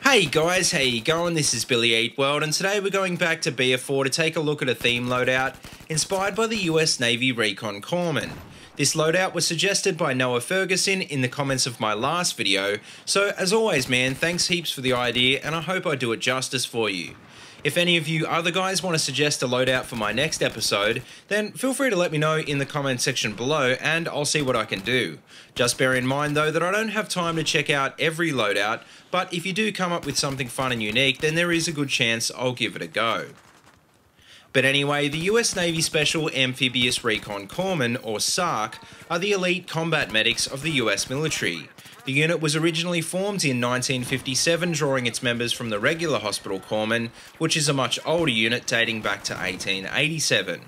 Hey guys, how you going? This is BillyEatWorld, and today we're going back to BF4 to take a look at a theme loadout inspired by the US Navy Recon Corpsman. This loadout was suggested by Noah Ferguson in the comments of my last video, so as always man, thanks heaps for the idea and I hope I do it justice for you. If any of you other guys want to suggest a loadout for my next episode, then feel free to let me know in the comment section below and I'll see what I can do. Just bear in mind though that I don't have time to check out every loadout, but if you do come up with something fun and unique, then there is a good chance I'll give it a go. But anyway, the US Navy Special Amphibious Recon Corpsman, or SARC, are the elite combat medics of the US military. The unit was originally formed in 1957, drawing its members from the regular Hospital Corpsman, which is a much older unit dating back to 1887.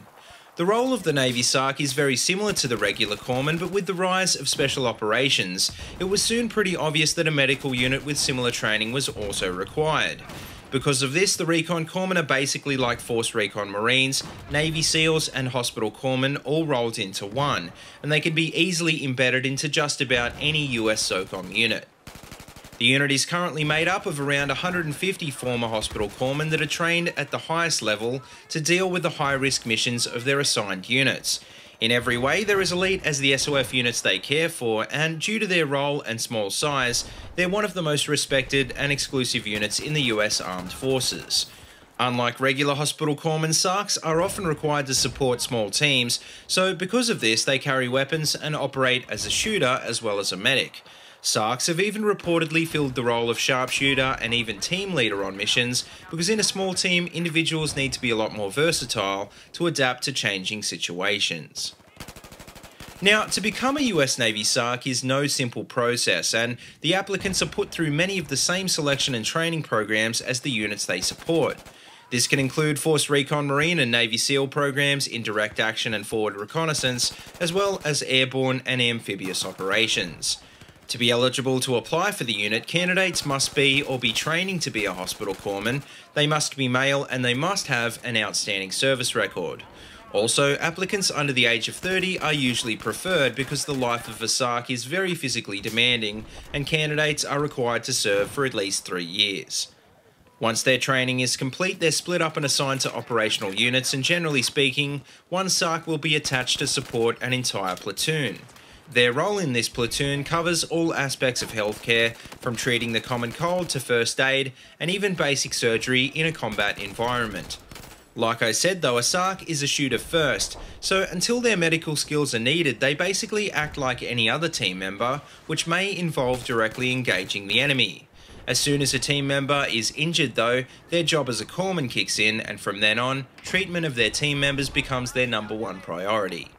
The role of the Navy SARC is very similar to the regular Corpsman, but with the rise of special operations, it was soon pretty obvious that a medical unit with similar training was also required. Because of this, the Recon Corpsman are basically like Force Recon Marines, Navy SEALs and Hospital Corpsman all rolled into one, and they can be easily embedded into just about any US SOCOM unit. The unit is currently made up of around 150 former Hospital Corpsmen that are trained at the highest level to deal with the high-risk missions of their assigned units. In every way, they're as elite as the SOF units they care for, and due to their role and small size, they're one of the most respected and exclusive units in the US Armed Forces. Unlike regular Hospital Corpsmen, SARCs are often required to support small teams, so because of this, they carry weapons and operate as a shooter as well as a medic. SARCs have even reportedly filled the role of sharpshooter and even team leader on missions, because in a small team, individuals need to be a lot more versatile to adapt to changing situations. Now, to become a US Navy SARC is no simple process, and the applicants are put through many of the same selection and training programs as the units they support. This can include Force Recon Marine and Navy SEAL programs in direct action and forward reconnaissance, as well as airborne and amphibious operations. To be eligible to apply for the unit, candidates must be or be training to be a Hospital Corpsman, they must be male and they must have an outstanding service record. Also, applicants under the age of 30 are usually preferred because the life of a SARC is very physically demanding and candidates are required to serve for at least 3 years. Once their training is complete, they're split up and assigned to operational units, and generally speaking, one SARC will be attached to support an entire platoon. Their role in this platoon covers all aspects of healthcare, from treating the common cold to first aid, and even basic surgery in a combat environment. Like I said though, a SARC is a shooter first, so until their medical skills are needed, they basically act like any other team member, which may involve directly engaging the enemy. As soon as a team member is injured though, their job as a corpsman kicks in, and from then on, treatment of their team members becomes their #1 priority.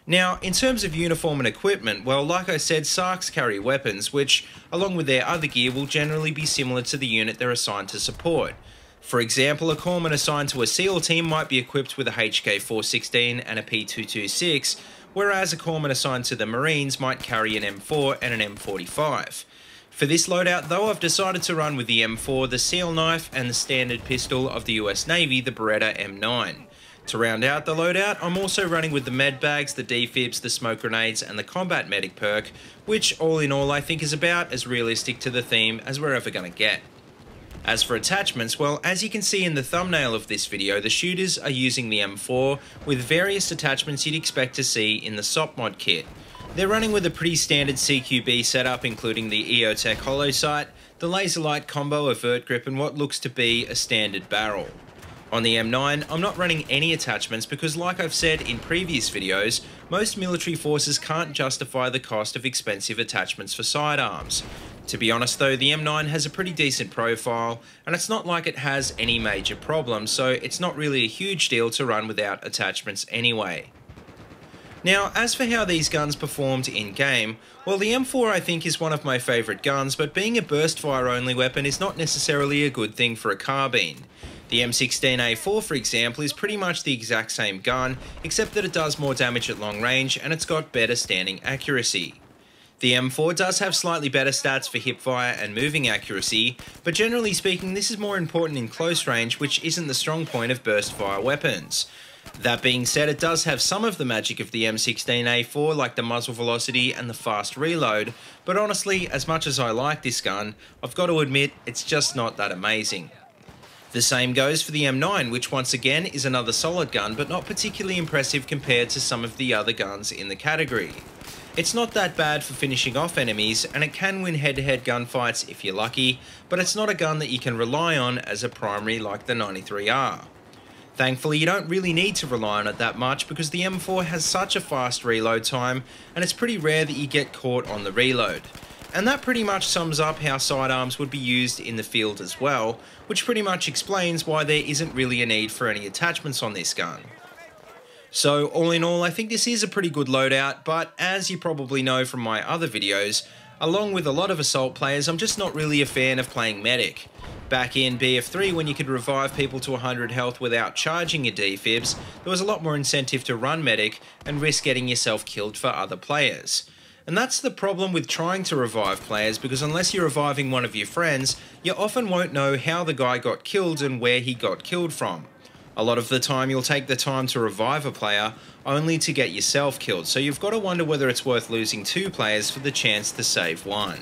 Now, in terms of uniform and equipment, well, like I said, SARCs carry weapons, which, along with their other gear, will generally be similar to the unit they're assigned to support. For example, a corpsman assigned to a SEAL team might be equipped with a HK-416 and a P226, whereas a corpsman assigned to the Marines might carry an M4 and an M45. For this loadout though, I've decided to run with the M4, the SEAL knife, and the standard pistol of the US Navy, the Beretta M9. To round out the loadout, I'm also running with the med bags, the defibs, the smoke grenades, and the combat medic perk, which all in all I think is about as realistic to the theme as we're ever going to get. As for attachments, well, as you can see in the thumbnail of this video, the shooters are using the M4 with various attachments you'd expect to see in the SOP mod kit. They're running with a pretty standard CQB setup, including the EOTech holo sight, the laser light combo avert grip, and what looks to be a standard barrel. On the M9, I'm not running any attachments because, like I've said in previous videos, most military forces can't justify the cost of expensive attachments for sidearms. To be honest though, the M9 has a pretty decent profile, and it's not like it has any major problems, so it's not really a huge deal to run without attachments anyway. Now, as for how these guns performed in-game, well, the M4 I think is one of my favourite guns, but being a burst fire only weapon is not necessarily a good thing for a carbine. The M16A4, for example, is pretty much the exact same gun, except that it does more damage at long range and it's got better standing accuracy. The M4 does have slightly better stats for hipfire and moving accuracy, but generally speaking this is more important in close range, which isn't the strong point of burst fire weapons. That being said, it does have some of the magic of the M16A4, like the muzzle velocity and the fast reload, but honestly, as much as I like this gun, I've got to admit it's just not that amazing. The same goes for the M9, which once again is another solid gun, but not particularly impressive compared to some of the other guns in the category. It's not that bad for finishing off enemies, and it can win head-to-head gunfights if you're lucky, but it's not a gun that you can rely on as a primary like the 93R. Thankfully, you don't really need to rely on it that much because the M4 has such a fast reload time, and it's pretty rare that you get caught on the reload. And that pretty much sums up how sidearms would be used in the field as well, which pretty much explains why there isn't really a need for any attachments on this gun. So all in all, I think this is a pretty good loadout, but as you probably know from my other videos, along with a lot of assault players, I'm just not really a fan of playing medic. Back in BF3, when you could revive people to 100 health without charging your defibs, there was a lot more incentive to run medic and risk getting yourself killed for other players. And that's the problem with trying to revive players, because unless you're reviving one of your friends, you often won't know how the guy got killed and where he got killed from. A lot of the time you'll take the time to revive a player only to get yourself killed, so you've got to wonder whether it's worth losing 2 players for the chance to save 1.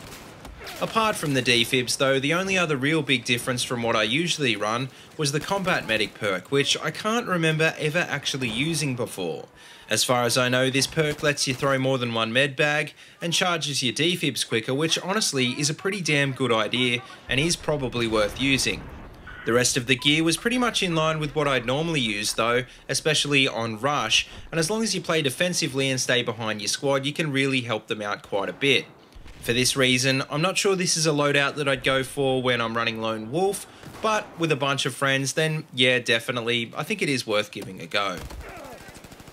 Apart from the defibs though, the only other real big difference from what I usually run was the combat medic perk, which I can't remember ever actually using before. As far as I know, this perk lets you throw more than 1 med bag and charges your defibs quicker, which honestly is a pretty damn good idea and is probably worth using. The rest of the gear was pretty much in line with what I'd normally use though, especially on rush, and as long as you play defensively and stay behind your squad, you can really help them out quite a bit. For this reason, I'm not sure this is a loadout that I'd go for when I'm running Lone Wolf, but with a bunch of friends, then yeah, definitely, I think it is worth giving a go.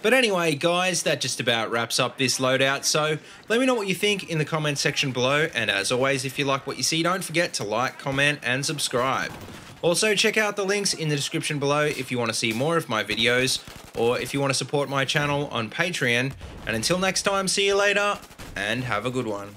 But anyway, guys, that just about wraps up this loadout, so let me know what you think in the comment section below, and as always, if you like what you see, don't forget to like, comment, and subscribe. Also, check out the links in the description below if you want to see more of my videos, or if you want to support my channel on Patreon, and until next time, see you later, and have a good one.